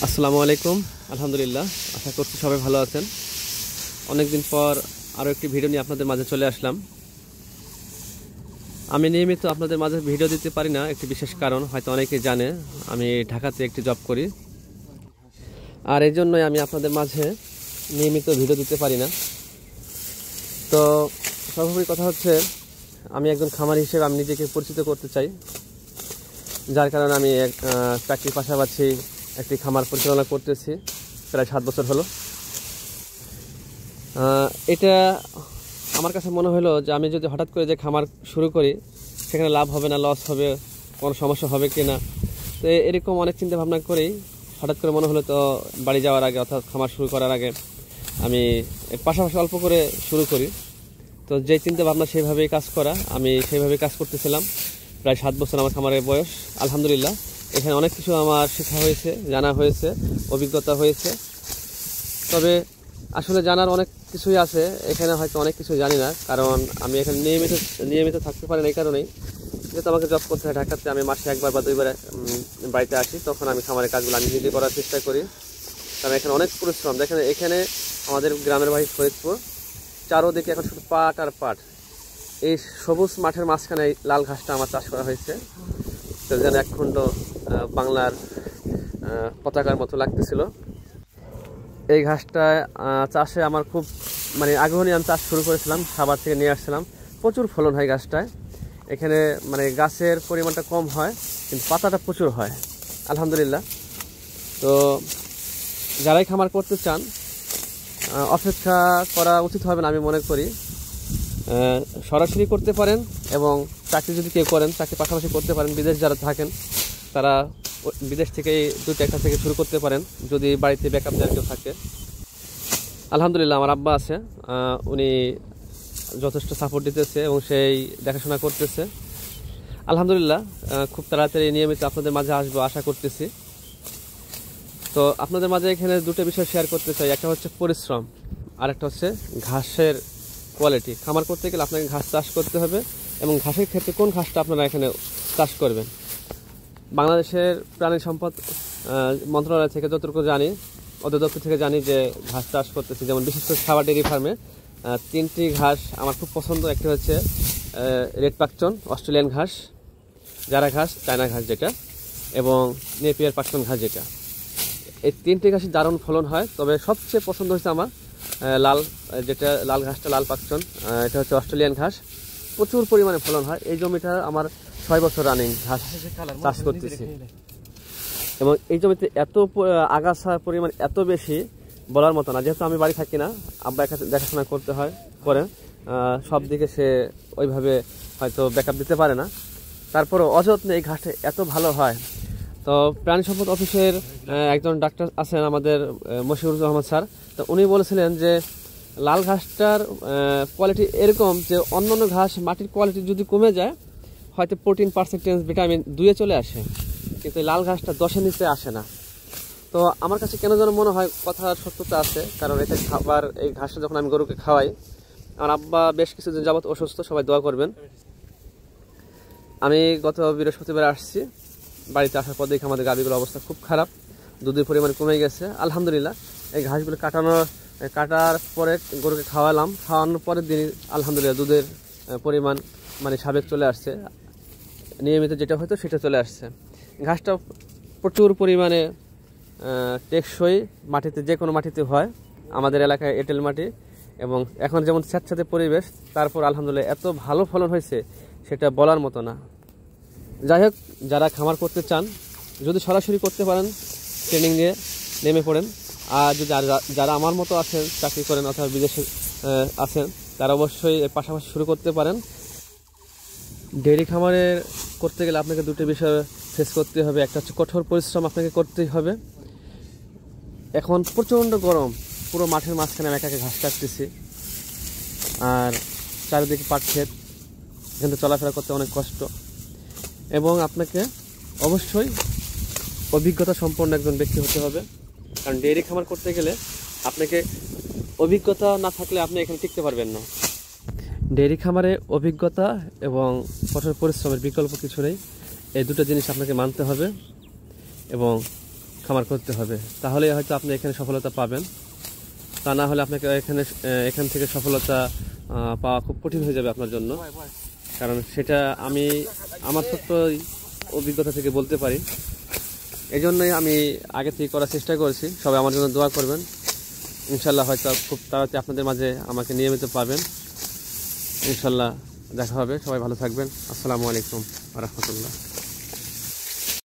আসসালামু আলাইকুম। আলহামদুলিল্লাহ, আশা করছি সবাই ভালো আছেন। অনেকদিন পর আরও একটি ভিডিও নিয়ে আপনাদের মাঝে চলে আসলাম। আমি নিয়মিত আপনাদের মাঝে ভিডিও দিতে পারি না, একটি বিশেষ কারণ হয়তো অনেকেই জানে, আমি ঢাকাতে একটি জব করি, আর এই জন্যই আমি আপনাদের মাঝে নিয়মিত ভিডিও দিতে পারি না। তো সর্বোপরি কথা হচ্ছে, আমি একজন খামারি হিসেবে আমি নিজেকে পরিচিত করতে চাই, যার কারণে আমি চাকরির পাশাপাশি একটি খামার পরিচালনা করতেছি প্রায় 7 বছর হলো। এটা আমার কাছে মনে হলো যে আমি যদি হঠাৎ করে যে খামার শুরু করি, সেখানে লাভ হবে না লস হবে, কোনো সমস্যা হবে কি না। তো এরকম অনেক চিন্তা ভাবনা করেই হঠাৎ করে মনে হলো, তো বাড়ি যাওয়ার আগে অর্থাৎ খামার শুরু করার আগে আমি পাশাপাশি অল্প করে শুরু করি। তো যে চিন্তা ভাবনা সেইভাবেই কাজ করা, আমি সেইভাবেই কাজ করতেছিলাম। প্রায় 7 বছর আমার খামারের বয়স। আলহামদুলিল্লাহ, এখানে অনেক কিছু আমার শেখা হয়েছে, জানা হয়েছে, অভিজ্ঞতা হয়েছে। তবে আসলে জানার অনেক কিছুই আছে, এখানে হয়তো অনেক কিছু জানি না, কারণ আমি এখানে নিয়মিত থাকতে পারি না। এই কারণেই যেহেতু আমাকে জব করতে হয় ঢাকাতে, আমি মাসে 1বার বা 2বার বাড়িতে আসি, তখন আমি খামারের কাজগুলো আমি নিজে করার চেষ্টা করি। কারণ এখানে অনেক পরিশ্রম। দেখেন, এখানে আমাদের গ্রামের বাড়ি ফরিদপুর, চারোদিকে এখন শুধু পাট আর পাট। এই সবুজ মাঠের মাঝখানে লাল ঘাসটা আমার চাষ করা হয়েছে, তো যেন একখণ্ড বাংলার পতাকার মতো লাগতেছিল। এই ঘাসটা চাষে আমার খুব আগ্রহ নিয়ে আমি চাষ শুরু করেছিলাম, সাভার থেকে নিয়ে আসছিলাম। প্রচুর ফলন হয় গাছটায়। এখানে গাছের পরিমাণটা কম হয়, কিন্তু পাতাটা প্রচুর হয় আলহামদুলিল্লাহ। তো যারাই খামার করতে চান, অপেক্ষা করা উচিত হবে না আমি মনে করি। সরাসরি করতে পারেন, এবং চাকরি যদি কেউ করেন, চাকরি পাশাপাশি করতে পারেন। বিদেশ যারা থাকেন তারা বিদেশ থেকেই 2-1টা থেকে শুরু করতে পারেন, যদি বাড়িতে ব্যাকআপ দেওয়ার কেউ থাকে। আলহামদুলিল্লাহ, আমার আব্বা আছে, উনি যথেষ্ট সাপোর্ট দিতেছে এবং সেই দেখাশোনা করতেছে। আলহামদুলিল্লাহ, খুব তাড়াতাড়ি নিয়মিত আপনাদের মাঝে আসবো আশা করতেছি। তো আপনাদের মাঝে এখানে 2টা বিষয় শেয়ার করতে চাই। একটা হচ্ছে পরিশ্রম, আর একটা হচ্ছে ঘাসের কোয়ালিটি। খামার করতে গেলে আপনাকে ঘাস চাষ করতে হবে, এবং ঘাসের ক্ষেত্রে কোন ঘাসটা আপনারা এখানে চাষ করবেন। বাংলাদেশের প্রাণী সম্পদ মন্ত্রণালয় থেকে যতটুকু জানি, অধিদপ্তর থেকে জানি যে ঘাস চাষ করতেছি, যেমন বিশেষ করে সাভার ডেইরি ফার্মে 3টি ঘাস আমার খুব পছন্দ। একটি হচ্ছে রেড পাকচন, অস্ট্রেলিয়ান ঘাস, জারা ঘাস, চায়না ঘাস যেটা, এবং নেপিয়ার পাকচন ঘাস যেটা। এই 3টি ঘাসই দারুণ ফলন হয়। তবে সবচেয়ে পছন্দ হচ্ছে আমার লাল ঘাসটা, লাল পাকচন। এটা হচ্ছে অস্ট্রেলিয়ান ঘাস, প্রচুর পরিমাণে ফলন হয়। এই জমিটা আমার 6 বছর রানিং ঘাস চাষ করতেছি, এবং এই জমিতে এত আগাছার পরিমাণ এত বেশি বলার মতো না। যেহেতু আমি বাড়ি থাকি না, আব্বা দেখাশোনা করতে হয় করেন, সব দিকে সে ওইভাবে হয়তো ব্যাকআপ দিতে পারে না। তারপরেও অযত্নে এই ঘাসটা এত ভালো হয়। তো প্রাণী সম্পদ অফিসের একজন ডাক্তার আছেন আমাদের, মশিউর রহমান স্যার, তো উনি বলেছিলেন যে লাল ঘাসটার কোয়ালিটি এরকম যে অন্যান্য ঘাস মাটির কোয়ালিটি যদি কমে যায়, হয়তো প্রোটিন পার্সেন্টেজ, ভিটামিন 2-এ চলে আসে, কিন্তু লাল ঘাসটা 10-এর নিচে আসে না। তো আমার কাছে কেন যেন মনে হয় কথার সত্যতা আছে, কারণ এটা খাবার, এই ঘাসটা যখন আমি গরুকে খাওয়াই, আমার আব্বা বেশ কিছুদিন যাবত অসুস্থ, সবাই দোয়া করবেন। আমি গত বৃহস্পতিবার আসছি, বাড়িতে আসার পর দেখি আমাদের গাভীগুলোর অবস্থা খুব খারাপ, দুধের পরিমাণ কমে গেছে। আলহামদুলিল্লাহ, এই ঘাসগুলো কাটার পরে গরুকে খাওয়ানোর পরের দিনই আলহামদুলিল্লাহ দুধের পরিমাণ সাবেক চলে আসছে, নিয়মিত যেটা হয়তো সেটা চলে আসছে। ঘাসটা প্রচুর পরিমাণে টেকসই, মাটিতে যে কোনো মাটিতে হয়, আমাদের এলাকায় এঁটেল মাটি, এবং এখন যেমন স্যাঁতস্যাঁতে পরিবেশ, তারপর আলহামদুলিল্লাহ এত ভালো ফলন হয়েছে সেটা বলার মতো না। যাই হোক, যারা খামার করতে চান, যদি সরাসরি করতে পারেন ট্রেনিং নিয়ে নেমে পড়েন, আর যদি যারা আমার মতো আছেন, চাকরি করেন অথবা বিদেশে আছেন, তারা অবশ্যই পাশাপাশি শুরু করতে পারেন। ডেইরি খামারে করতে গেলে আপনাকে 2টি বিষয় ফেস করতে হবে। একটা হচ্ছে কঠোর পরিশ্রম আপনাকে করতেই হবে। এখন প্রচণ্ড গরম, পুরো মাঠের মাঝখানে আমি একা ঘাস কাটতেছি, আর চারিদিকে পাট ক্ষেত, এখানে চলাফেরা করতে অনেক কষ্ট। এবং আপনাকে অবশ্যই অভিজ্ঞতা সম্পন্ন একজন ব্যক্তি হতে হবে, কারণ ডেইরি খামার করতে গেলে আপনাকে অভিজ্ঞতা না থাকলে আপনি এখানে টিকতে পারবেন না। ডেইরি খামারে অভিজ্ঞতা এবং কঠোর পরিশ্রমের বিকল্প কিছু নেই। এই 2টো জিনিস আপনাকে মানতে হবে, এবং খামার করতে হবে, তাহলে হয়তো আপনি এখানে সফলতা পাবেন। তা না হলে আপনাকে এখান থেকে সফলতা পাওয়া খুব কঠিন হয়ে যাবে আপনার জন্য। কারণ সেটা আমি আমার ছোট্ট অভিজ্ঞতা থেকে বলতে পারি। এই জন্যই আমি আগে থেকে করার চেষ্টা করেছি। সবাই আমার জন্য দোয়া করবেন। ইনশাল্লাহ হয়তো খুব তাড়াতাড়ি আপনাদের মাঝে আমাকে নিয়মিত পাবেন। ইনশাল্লাহ দেখা হবে। সবাই ভালো থাকবেন। আসসালামু আলাইকুম ওয়া রাহমাতুল্লাহ।